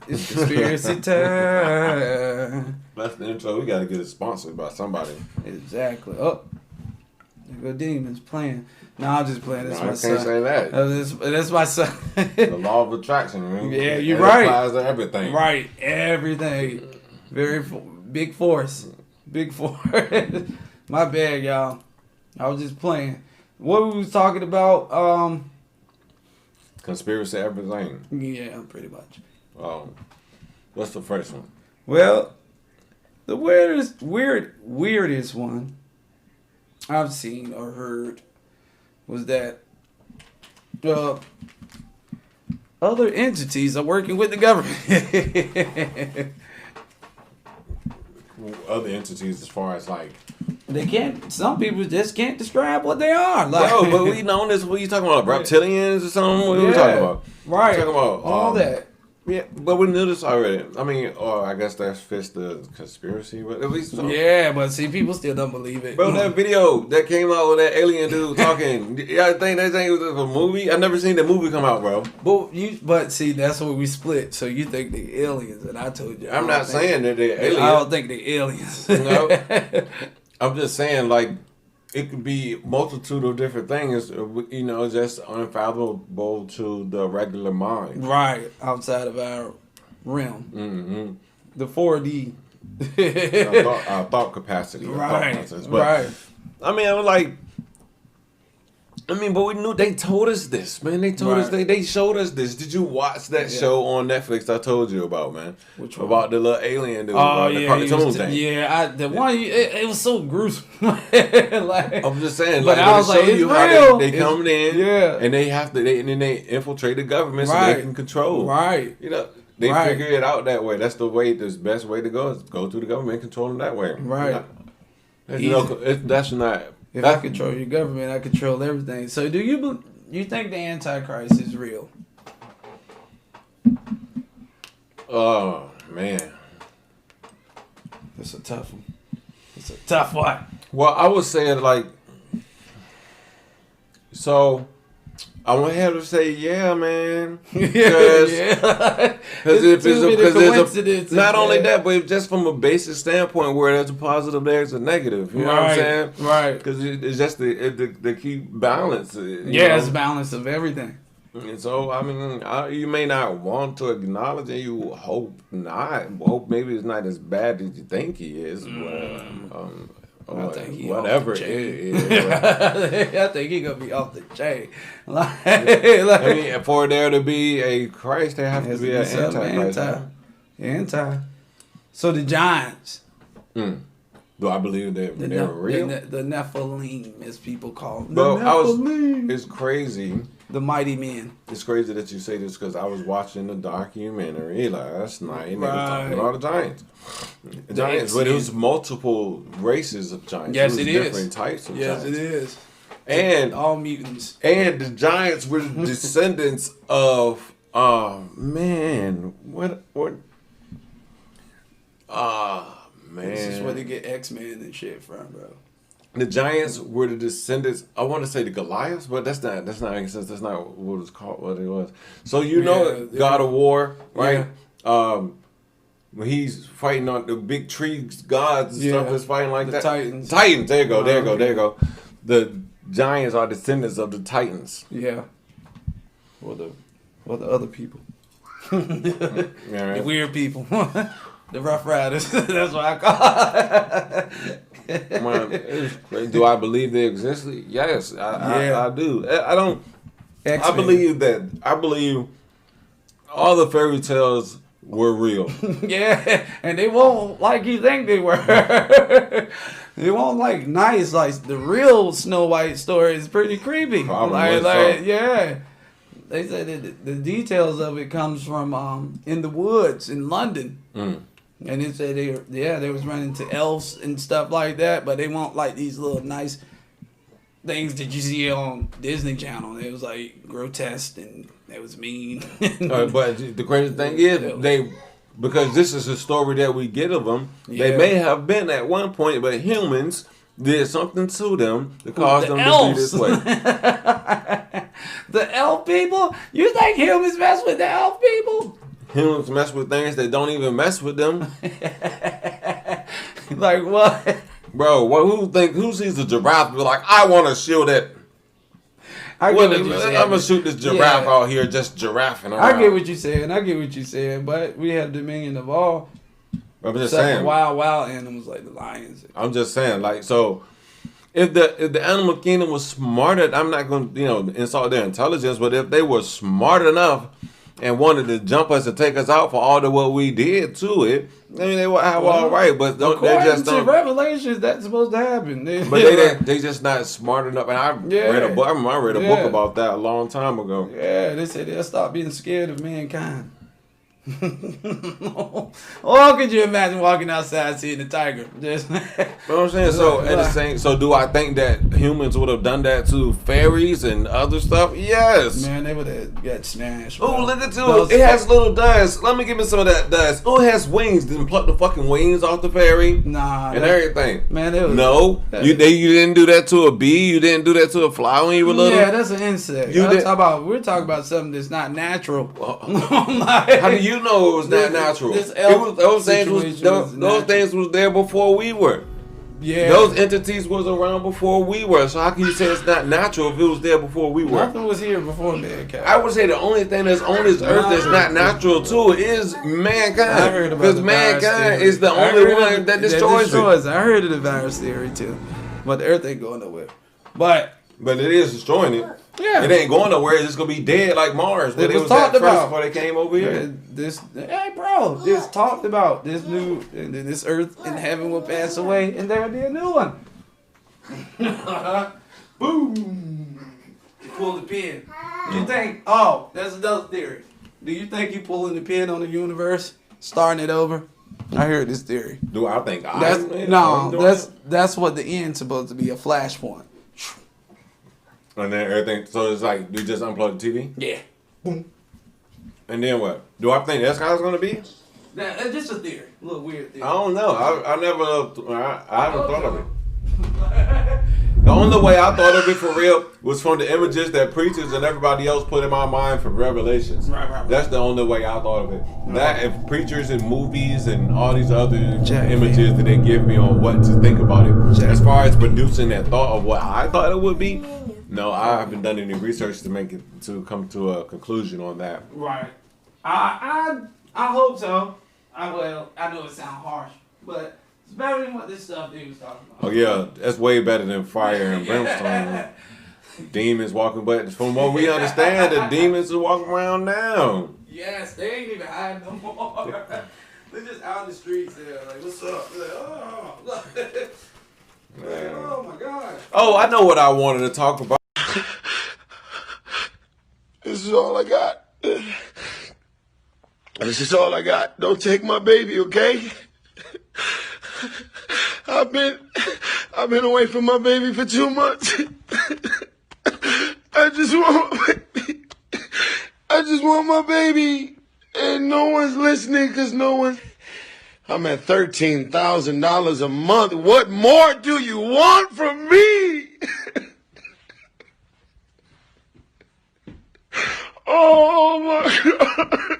It's conspiracy time. That's the intro. We gotta get it sponsored by somebody. Exactly. Oh, there go demons playing. No, I'm just playing. That's No, my I son. can't say that. That's my son. The law of attraction, man. Yeah, you're it right. Applies to everything. Right, everything. Very big force. Big force. My bad, y'all. I was just playing. What we was talking about? Conspiracy, everything. Yeah, pretty much. What's the first one? Well, the weirdest one I've seen or heard was that other entities are working with the government. Other entities, as far as like, they can't. Some people just can't describe what they are. Like, bro, but we know this. What you talking about? Reptilians or something? What are we talking about? Right. Talking about all that. Yeah, but we knew this already. I mean, or I guess that fits the conspiracy, but at least Yeah, but see, people still don't believe it. Bro, that video that came out with that alien dude talking, I think that thing was a movie. I never seen the movie come out, bro. But see, that's where we split. So you think they aliens, and I told you. I'm not saying that they're aliens. I don't think they aliens. No, I'm just saying like it could be multitude of different things. You know, just unfathomable to the regular mind. Right, outside of our realm. Mm-hmm. The 4D. our thought capacity. Right. Thought process. But, right. I mean, I was like, but we knew they told us this, man. They told us they showed us this. Did you watch that show on Netflix I told you about, man? Which one? About the little alien dude, the cartoon thing. Yeah, one it was so gruesome. Like, I'm just saying, but like, I was like, you how they come in, and they have to, and then they infiltrate the government so they can control. Right. You know, they figure it out that way. That's the best way to go is go through the government, control them that way. Right. That's not. If I control your government, I control everything. So, do you think the Antichrist is real? Oh man, it's a tough one. It's a tough one. Well, I would say like, so I would have to say, yeah, man. Because it's not only that, but just from a basic standpoint, where there's a positive, there's a negative. You know what I'm saying? Right. Because it's just the key balance. It's balance of everything. And so, I mean, you may not want to acknowledge it. You hope not. Hope maybe it's not as bad as you think he is. I think he whatever off the chain. it is. I think he's gonna be off the chain. I mean, for there to be a Christ, there has to be an Antichrist. Anti. So the giants. Do I believe that they're real? The Nephilim, as people call them. Well, it's crazy. The mighty men. It's crazy that you say this because I was watching the documentary last night and they were talking about the giants. But it was multiple races of giants. Yes, it is. Different types of giants. Yes, it is. And all mutants. And the giants were descendants of man. Man. This is where they get X-Men and shit from, bro. The giants were the descendants. I want to say the Goliaths, but that's not making sense. That's not what it's called. What it was. So God of War, right? Yeah. When he's fighting on the big tree gods and stuff, is fighting like the that. Titans. Titans. There you go. There you go. The giants are descendants of the Titans. Yeah. Or the other people. The weird people. The Rough Riders. That's what I call it. Do I believe they exist? Yes, I do. I don't. X-Men. I believe all the fairy tales were real. Yeah, and they won't like you think they were. They won't like nice. Like the real Snow White story is pretty creepy. Yeah. They say that the details of it comes from in the woods in London. And they said they was running into elves and stuff like that, but they want like these little nice things that you see on Disney Channel. It was like grotesque and it was mean. But the crazy thing is because this is a story that we get of them. Yeah. They may have been at one point, but humans did something to them to cause them to be this way. The elf people? You think humans mess with the elf people? humans mess with things that don't even mess with them. Like what? Bro, who sees a giraffe and be like, I want to shoot it? I'm gonna shoot this giraffe out here just giraffing around. I get what you're saying. But we have dominion of all. I'm just saying, wild animals like the lions. I'm just saying, like, so if the animal kingdom was smarter, I'm not gonna insult their intelligence, but if they were smart enough and wanted to jump us and take us out for all of what we did to it, I mean, they were all right, but according to Revelations, that's supposed to happen. They just not smart enough. And I read a book. I read a book about that a long time ago. Yeah, they said they'll stop being scared of mankind. Or could you imagine walking outside seeing a tiger? Just you know what I'm saying? So do I think that humans would have done that to fairies and other stuff? Yes. Man, they would have got smashed. Oh, look at you. It has little dust. Let me give me some of that dust. Oh, it has wings. Didn't pluck the fucking wings off the fairy? Nah. And everything. Man, you didn't do that to a bee. You didn't do that to a fly when you were little. Yeah, that's an insect. We're talking about something that's not natural. How do you know it was not natural? Those things was there before we were. Yeah. Those entities was around before we were. So how can you say it's not natural if it was there before we were? Nothing was here before mankind. I would say the only thing that's on this earth that's not natural too is mankind. Because mankind is the only one that destroys it. I heard of the virus theory too. But the earth ain't going nowhere. But it is destroying it. Yeah. It ain't going nowhere. It's just going to be dead like Mars. It was talked about before they came over here. This talked about this this earth and heaven will pass away and there will be a new one. Boom. You pull the pin. You think, that's another theory. Do you think you pulling the pin on the universe, starting it over? I heard this theory. Do I think that's what the end's supposed to be, a flashpoint. And then everything, so it's like, we just unplug the TV? Yeah. Boom. And then what? Do I think that's how it's going to be? That's just a theory. A little weird theory. I don't know. I haven't thought of it. The only way I thought of it for real was from the images that preachers and everybody else put in my mind from Revelations. Right. That's the only way I thought of it. That and preachers and movies and all these other images that they give me on what to think about it. As far as producing that thought of what I thought it would be, no, I haven't done any research to come to a conclusion on that. Right. I hope so. I know it sounds harsh, but it's better than what this stuff they was talking about. Oh yeah, that's way better than fire and brimstone. Demons walking, but from what we understand, the demons are walking around now. Yes, they ain't even hiding no more. They're just out in the streets there, like, what's up? Like, oh my God. Oh, I know what I wanted to talk about. This is all I got. This is all I got. Don't take my baby, okay? I've been away from my baby for 2 months. I just want my baby. And no one's listening because I'm at $13,000 a month. What more do you want from me? Oh my God.